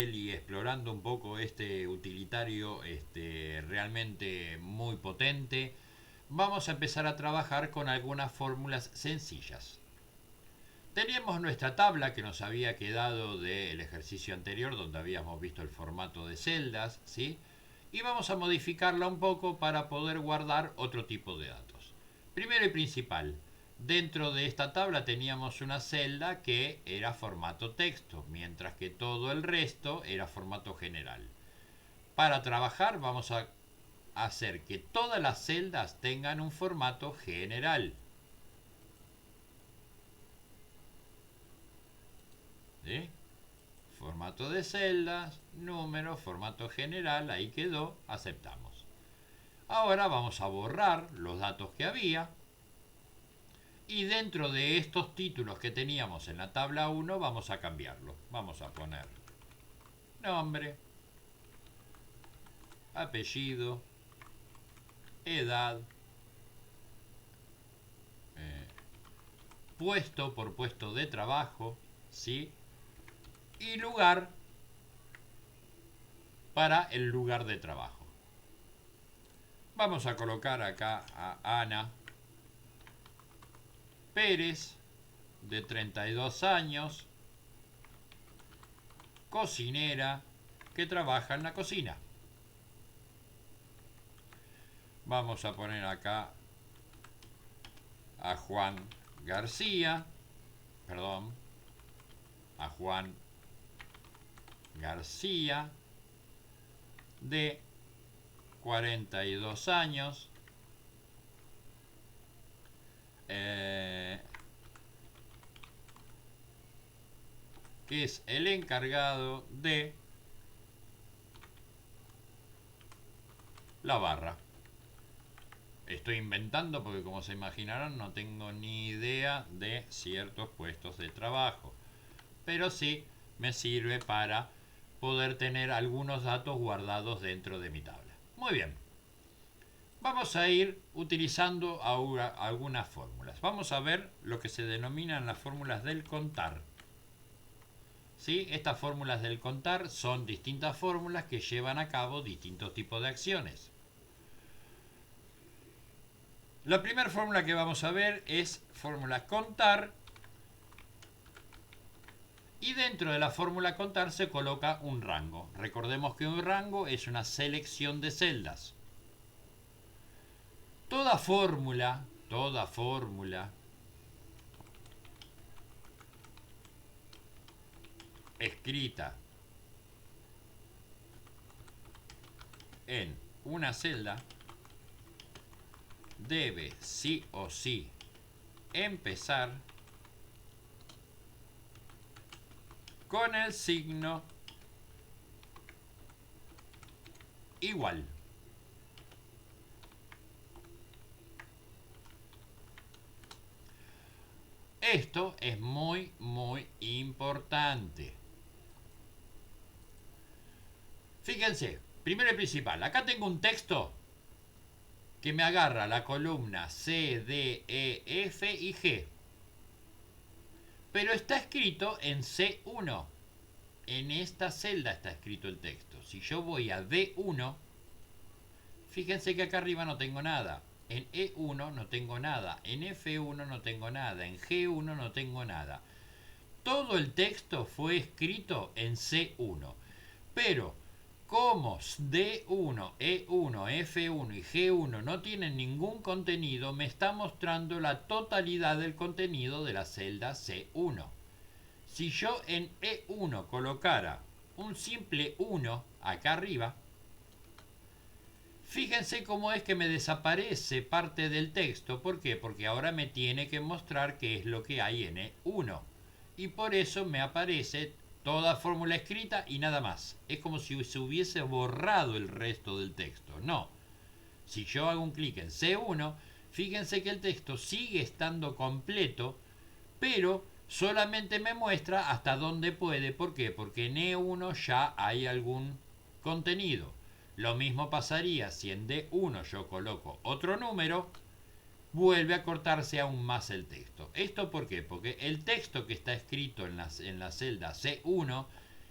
y explorando un poco este utilitario realmente muy potente, vamos a empezar a trabajar con algunas fórmulas sencillas. Teníamos nuestra tabla que nos había quedado del ejercicio anterior, donde habíamos visto el formato de celdas, ¿sí? Y vamos a modificarla un poco para poder guardar otro tipo de datos. Primero y principal, dentro de esta tabla teníamos una celda que era formato texto, mientras que todo el resto era formato general. Para trabajar vamos a hacer que todas las celdas tengan un formato general. ¿Sí? Formato de celdas, número, formato general, ahí quedó, aceptamos. Ahora vamos a borrar los datos que había y dentro de estos títulos que teníamos en la tabla 1 vamos a cambiarlo. Vamos a poner nombre, apellido, edad, puesto por puesto de trabajo, ¿sí? Y lugar para el lugar de trabajo. Vamos a colocar acá a Ana Pérez, de 32 años, cocinera, que trabaja en la cocina. Vamos a poner acá a Juan García, perdón, a Juan García, de 42 años, que es el encargado de la barra. Estoy inventando porque, como se imaginarán, no tengo ni idea de ciertos puestos de trabajo, pero sí me sirve para poder tener algunos datos guardados dentro de mi tabla. Muy bien, vamos a ir utilizando ahora algunas fórmulas. Vamos a ver lo que se denominan las fórmulas del contar. ¿Sí? Estas fórmulas del contar son distintas fórmulas que llevan a cabo distintos tipos de acciones. La primera fórmula que vamos a ver es fórmula contar, y dentro de la fórmula contar se coloca un rango. Recordemos que un rango es una selección de celdas. Toda fórmula escrita en una celda debe sí o sí empezar con el signo igual. Esto es muy importante. Fíjense, primero y principal, acá tengo un texto que me agarra la columna C, D, E, F y G. Pero está escrito en C1. En esta celda está escrito el texto. Si yo voy a D1, fíjense que acá arriba no tengo nada. En E1 no tengo nada. En F1 no tengo nada. En G1 no tengo nada. Todo el texto fue escrito en C1. Pero como D1, E1, F1 y G1 no tienen ningún contenido, me está mostrando la totalidad del contenido de la celda C1. Si yo en E1 colocara un simple 1 acá arriba, fíjense cómo es que me desaparece parte del texto. ¿Por qué? Porque ahora me tiene que mostrar qué es lo que hay en E1. Y por eso me aparece toda fórmula escrita y nada más. Es como si se hubiese borrado el resto del texto. No. Si yo hago un clic en C1, fíjense que el texto sigue estando completo, pero solamente me muestra hasta dónde puede. ¿Por qué? Porque en E1 ya hay algún contenido. Lo mismo pasaría si en D1 yo coloco otro número, vuelve a cortarse aún más el texto. ¿Esto por qué? Porque el texto que está escrito en la celda C1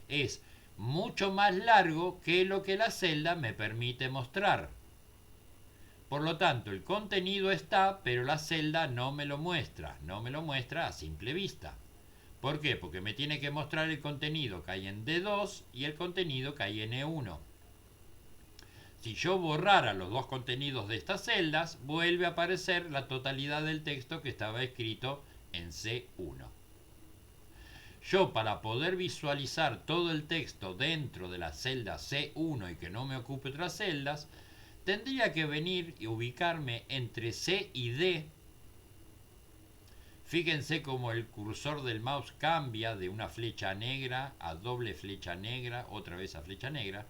es mucho más largo que lo que la celda me permite mostrar. Por lo tanto, el contenido está, pero la celda no me lo muestra a simple vista. ¿Por qué? Porque me tiene que mostrar el contenido que hay en D2 y el contenido que hay en E1. Si yo borrara los dos contenidos de estas celdas, vuelve a aparecer la totalidad del texto que estaba escrito en C1. Yo, para poder visualizar todo el texto dentro de la celda C1 y que no me ocupe otras celdas, tendría que venir y ubicarme entre C y D. Fíjense cómo el cursor del mouse cambia de una flecha negra a doble flecha negra, otra vez a flecha negra.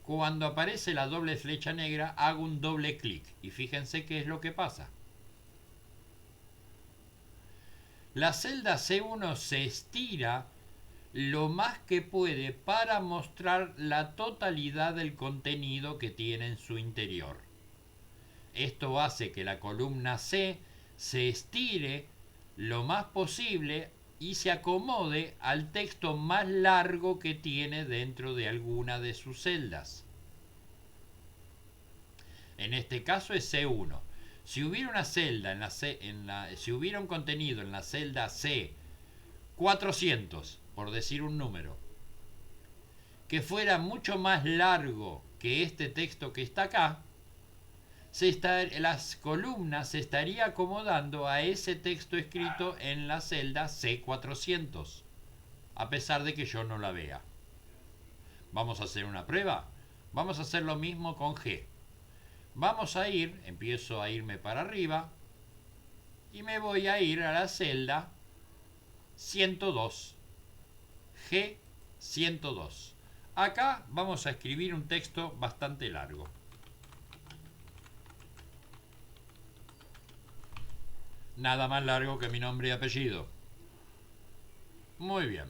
Cuando aparece la doble flecha negra, hago un doble clic y fíjense qué es lo que pasa. La celda C1 se estira lo más que puede para mostrar la totalidad del contenido que tiene en su interior. Esto hace que la columna C se estire lo más posible y se acomode al texto más largo que tiene dentro de alguna de sus celdas. En este caso es C1. Si hubiera una celda si hubiera un contenido en la celda C 400, por decir un número, que fuera mucho más largo que este texto que está acá, las columnas se estaría acomodando a ese texto escrito en la celda C400, a pesar de que yo no la vea. Vamos a hacer una prueba. Vamos a hacer lo mismo con G. Empiezo a irme para arriba y me voy a ir a la celda 102, G102. Acá vamos a escribir un texto bastante largo. Nada más largo que mi nombre y apellido. Muy bien.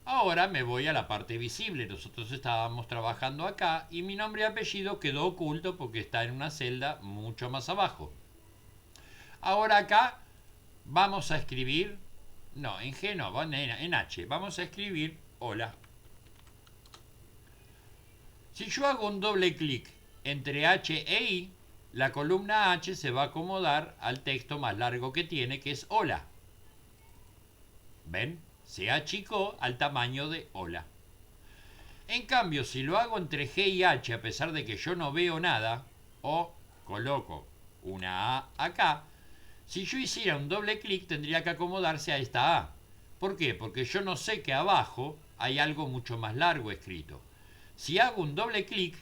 Ahora me voy a la parte visible. Nosotros estábamos trabajando acá y mi nombre y apellido quedó oculto porque está en una celda mucho más abajo. Ahora acá vamos a escribir, no, en G no, en H. Vamos a escribir hola. Si yo hago un doble clic entre H e I, la columna H se va a acomodar al texto más largo que tiene, que es hola. ¿Ven? Se achicó al tamaño de hola. En cambio, si lo hago entre G y H, a pesar de que yo no veo nada, o coloco una A acá, si yo hiciera un doble clic tendría que acomodarse a esta A. ¿Por qué? Porque yo no sé que abajo hay algo mucho más largo escrito. Si hago un doble clic,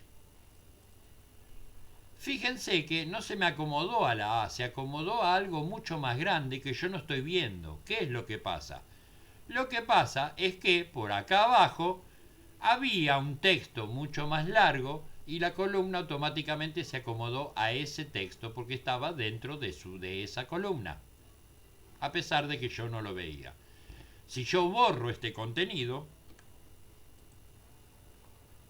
fíjense que no se me acomodó a la A, se acomodó a algo mucho más grande que yo no estoy viendo. ¿Qué es lo que pasa? Lo que pasa es que por acá abajo había un texto mucho más largo y la columna automáticamente se acomodó a ese texto porque estaba dentro de esa columna, a pesar de que yo no lo veía. Si yo borro este contenido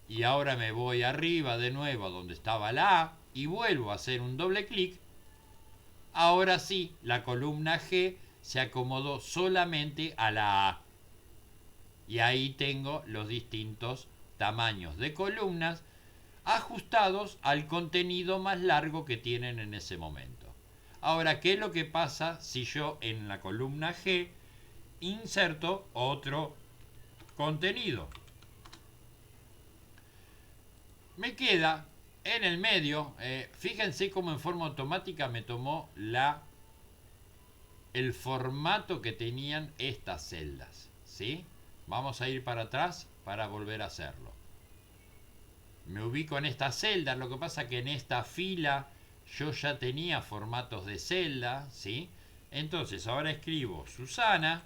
y ahora me voy arriba de nuevo a donde estaba la A y vuelvo a hacer un doble clic, ahora sí la columna G se acomodó solamente a la A. Y ahí tengo los distintos tamaños de columnas ajustados al contenido más largo que tienen en ese momento. Ahora, ¿qué es lo que pasa si yo en la columna G inserto otro contenido? Me queda en el medio, fíjense cómo en forma automática me tomó el formato que tenían estas celdas, ¿sí? Vamos a ir para atrás para volver a hacerlo. Me ubico en esta celda, lo que pasa que en esta fila yo ya tenía formatos de celda, ¿sí? Entonces ahora escribo Susana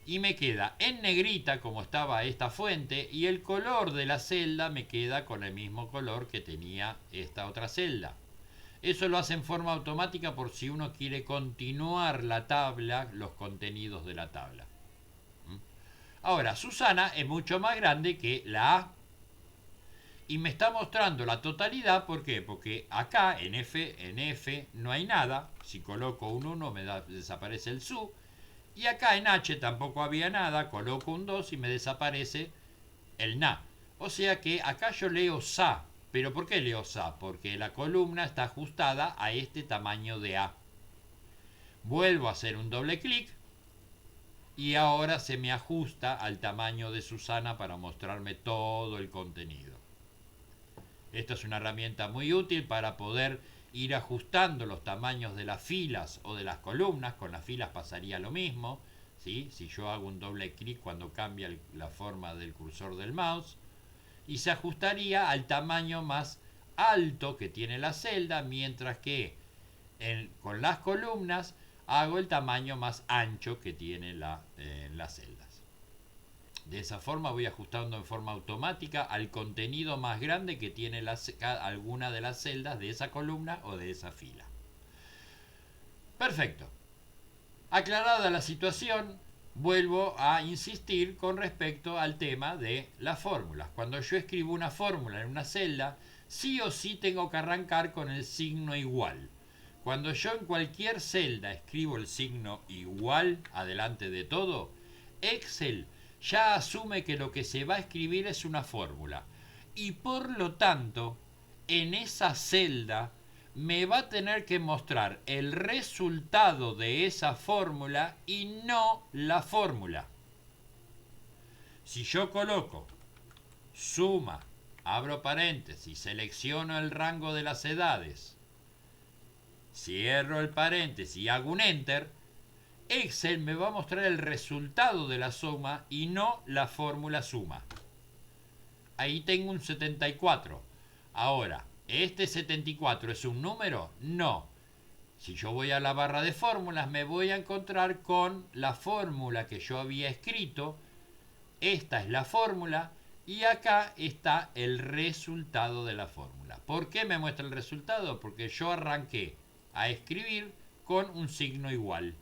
y me queda en negrita como estaba esta fuente y el color de la celda me queda con el mismo color que tenía esta otra celda. Eso lo hace en forma automática por si uno quiere continuar la tabla, los contenidos de la tabla. Ahora, Susana es mucho más grande que la A. Y me está mostrando la totalidad, ¿por qué? Porque acá en F no hay nada. Si coloco un 1 desaparece el su. Y acá en H tampoco había nada. Coloco un 2 y me desaparece el na. O sea que acá yo leo sa. ¿Pero por qué leo sa? Porque la columna está ajustada a este tamaño de A. Vuelvo a hacer un doble clic y ahora se me ajusta al tamaño de Susana para mostrarme todo el contenido. Esta es una herramienta muy útil para poder ir ajustando los tamaños de las filas o de las columnas. Con las filas pasaría lo mismo, ¿sí? Si yo hago un doble clic cuando cambia la forma del cursor del mouse, y se ajustaría al tamaño más alto que tiene la celda, mientras que con las columnas hago el tamaño más ancho que tiene las celdas. De esa forma voy ajustando en forma automática al contenido más grande que tiene alguna de las celdas de esa columna o de esa fila. Perfecto. Aclarada la situación, vuelvo a insistir con respecto al tema de las fórmulas. Cuando yo escribo una fórmula en una celda, sí o sí tengo que arrancar con el signo igual. Cuando yo en cualquier celda escribo el signo igual adelante de todo, Excel ya asume que lo que se va a escribir es una fórmula. Y por lo tanto, en esa celda me va a tener que mostrar el resultado de esa fórmula y no la fórmula. Si yo coloco suma, abro paréntesis, selecciono el rango de las edades, cierro el paréntesis y hago un enter, Excel me va a mostrar el resultado de la suma y no la fórmula suma. Ahí tengo un 74. Ahora, ¿este 74 es un número? No. Si yo voy a la barra de fórmulas, me voy a encontrar con la fórmula que yo había escrito. Esta es la fórmula y acá está el resultado de la fórmula. ¿Por qué me muestra el resultado? Porque yo arranqué a escribir con un signo igual.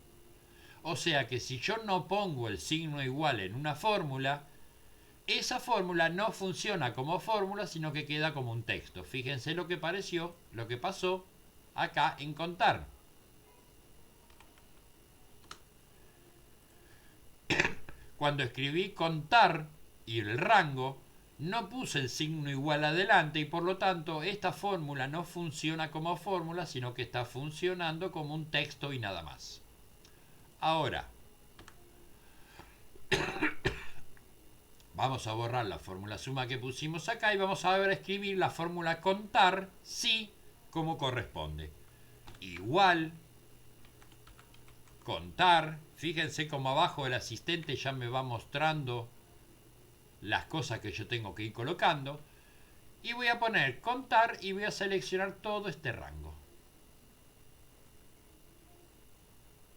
O sea que si yo no pongo el signo igual en una fórmula, esa fórmula no funciona como fórmula, sino que queda como un texto. Fíjense lo que pasó acá en contar. Cuando escribí contar y el rango, no puse el signo igual adelante y por lo tanto esta fórmula no funciona como fórmula, sino que está funcionando como un texto y nada más. Ahora, vamos a borrar la fórmula suma que pusimos acá y vamos a ver a escribir la fórmula contar, sí, como corresponde. Igual, contar, fíjense como abajo el asistente ya me va mostrando las cosas que yo tengo que ir colocando. Y voy a poner contar y voy a seleccionar todo este rango.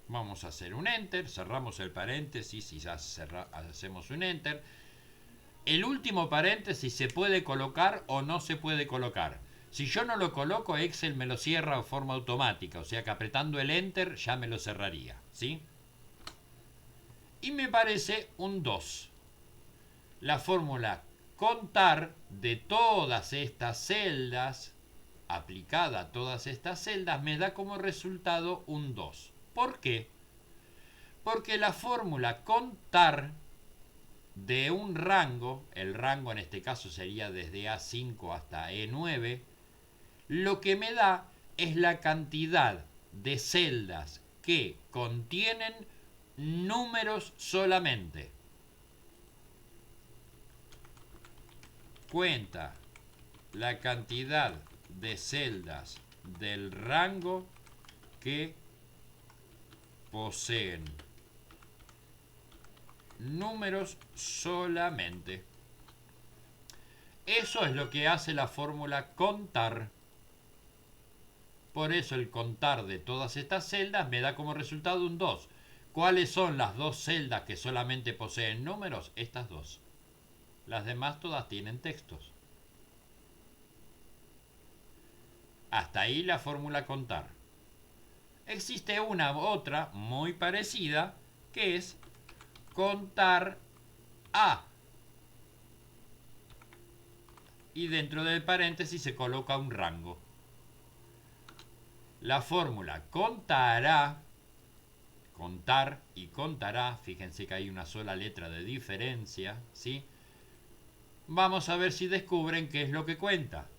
Vamos a hacer un enter, cerramos el paréntesis y ya hacemos un enter. El último paréntesis se puede colocar o no se puede colocar. Si yo no lo coloco, Excel me lo cierra de forma automática, o sea que apretando el enter ya me lo cerraría, ¿sí? Y me parece un 2. La fórmula contar de todas estas celdas, aplicada a todas estas celdas, me da como resultado un 2. ¿Por qué? Porque la fórmula contar de un rango, el rango en este caso sería desde A5 hasta E9, lo que me da es la cantidad de celdas que contienen números solamente. Cuenta la cantidad de celdas del rango que poseen números solamente. Eso es lo que hace la fórmula contar. Por eso el contar de todas estas celdas me da como resultado un 2. ¿Cuáles son las dos celdas que solamente poseen números? Estas dos. Las demás todas tienen textos. Hasta ahí la fórmula contar. Existe una otra muy parecida que es contar A. Y dentro del paréntesis se coloca un rango. La fórmula contará, contar y contará, fíjense que hay una sola letra de diferencia, ¿sí? Vamos a ver si descubren qué es lo que cuenta.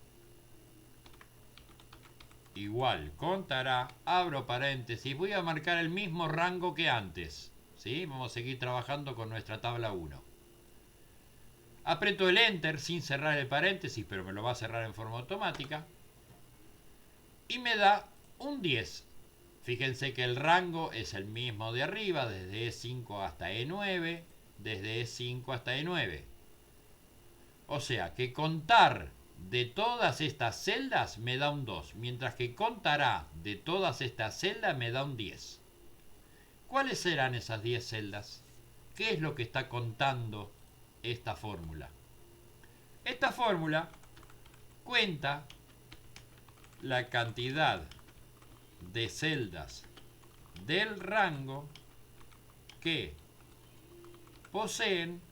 Igual, contará, abro paréntesis, voy a marcar el mismo rango que antes. ¿Sí? Vamos a seguir trabajando con nuestra tabla 1. Aprieto el Enter sin cerrar el paréntesis, pero me lo va a cerrar en forma automática. Y me da un 10. Fíjense que el rango es el mismo de arriba, desde E5 hasta E9, desde E5 hasta E9. O sea que contar de todas estas celdas me da un 2, mientras que contará de todas estas celdas me da un 10. ¿Cuáles serán esas 10 celdas? ¿Qué es lo que está contando esta fórmula? Esta fórmula cuenta la cantidad de celdas del rango que poseen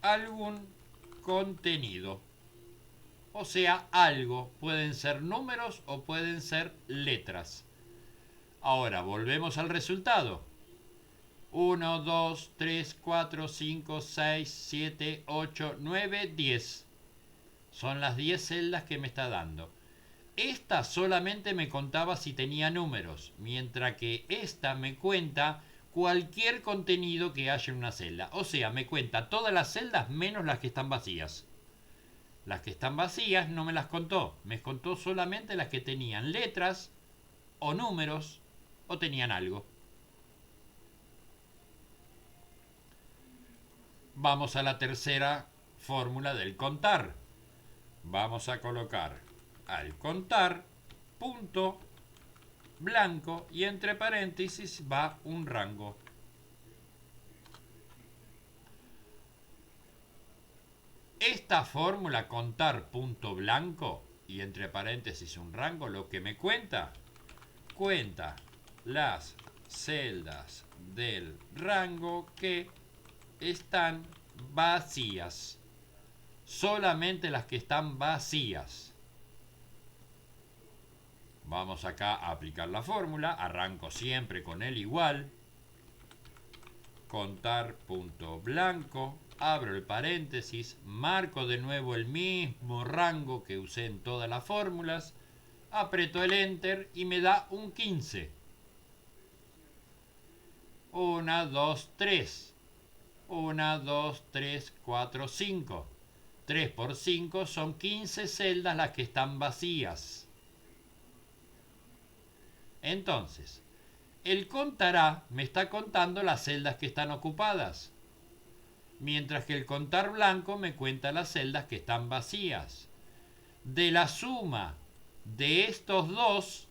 algún contenido. O sea, algo. Pueden ser números o pueden ser letras. Ahora, volvemos al resultado. 1, 2, 3, 4, 5, 6, 7, 8, 9, 10. Son las 10 celdas que me está dando. Esta solamente me contaba si tenía números, mientras que esta me cuenta cualquier contenido que haya en una celda. O sea, me cuenta todas las celdas menos las que están vacías. Las que están vacías no me las contó. Me contó solamente las que tenían letras o números o tenían algo. Vamos a la tercera fórmula del contar. Vamos a colocar al contar punto blanco y entre paréntesis va un rango. Esta fórmula contar punto blanco y entre paréntesis un rango, lo que me cuenta las celdas del rango que están vacías. Solamente las que están vacías. Vamos acá a aplicar la fórmula. Arranco siempre con el igual. Contar punto blanco. Abro el paréntesis. Marco de nuevo el mismo rango que usé en todas las fórmulas. Aprieto el Enter y me da un 15. 1, 2, 3. 1, 2, 3, 4, 5. 3 por 5 son 15 celdas las que están vacías. Entonces, el contará me está contando las celdas que están ocupadas, mientras que el contar blanco me cuenta las celdas que están vacías. De la suma de estos dos,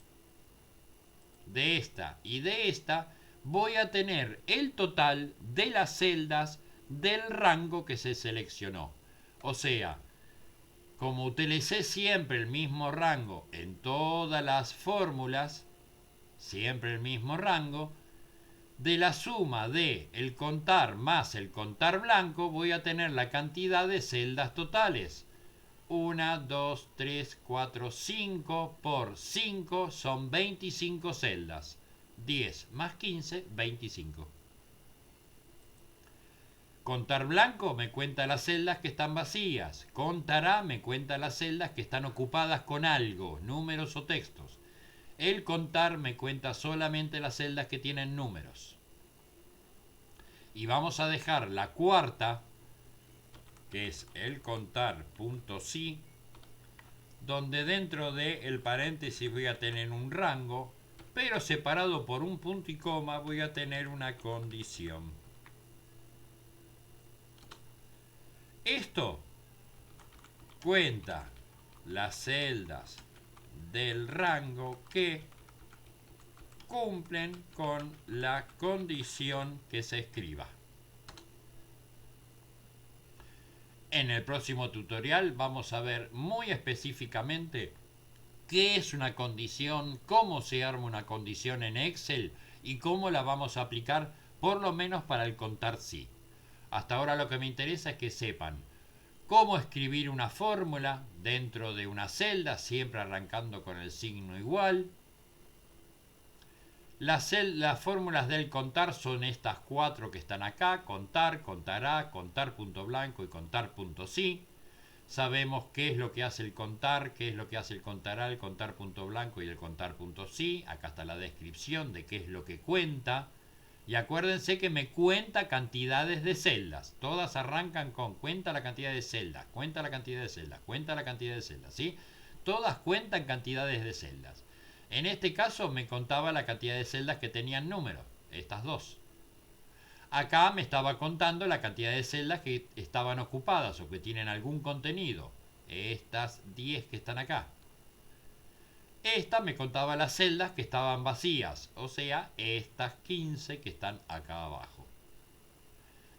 de esta y de esta, voy a tener el total de las celdas del rango que se seleccionó. O sea, como utilicé siempre el mismo rango en todas las fórmulas, siempre el mismo rango, de la suma de el contar más el contar blanco voy a tener la cantidad de celdas totales. 1, 2, 3, 4, 5 por 5 son 25 celdas. 10 más 15, 25. Contar blanco me cuenta las celdas que están vacías. Contará me cuenta las celdas que están ocupadas con algo, números o textos. El contar me cuenta solamente las celdas que tienen números. Y vamos a dejar la cuarta, que es el contar punto sí, donde dentro del paréntesis voy a tener un rango, pero separado por un punto y coma voy a tener una condición. Esto cuenta las celdas del rango que cumplen con la condición que se escriba. En el próximo tutorial vamos a ver muy específicamente qué es una condición, cómo se arma una condición en Excel y cómo la vamos a aplicar por lo menos para el contar sí. Hasta ahora lo que me interesa es que sepan cómo escribir una fórmula dentro de una celda, siempre arrancando con el signo igual. Las fórmulas del contar son estas cuatro que están acá: contar, contará, contar punto blanco y contar punto sí. Sabemos qué es lo que hace el contar, qué es lo que hace el contará, el contar punto blanco y el contar punto sí. Acá está la descripción de qué es lo que cuenta. Y acuérdense que me cuenta cantidades de celdas. Todas arrancan con cuenta la cantidad de celdas, cuenta la cantidad de celdas, cuenta la cantidad de celdas, ¿sí? Todas cuentan cantidades de celdas. En este caso me contaba la cantidad de celdas que tenían números, estas dos. Acá me estaba contando la cantidad de celdas que estaban ocupadas o que tienen algún contenido. Estas 10 que están acá. Esta me contaba las celdas que estaban vacías, o sea, estas 15 que están acá abajo.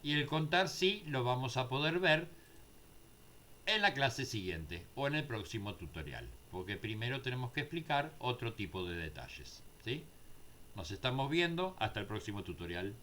Y el contar sí lo vamos a poder ver en la clase siguiente o en el próximo tutorial, porque primero tenemos que explicar otro tipo de detalles, ¿sí? Nos estamos viendo hasta el próximo tutorial.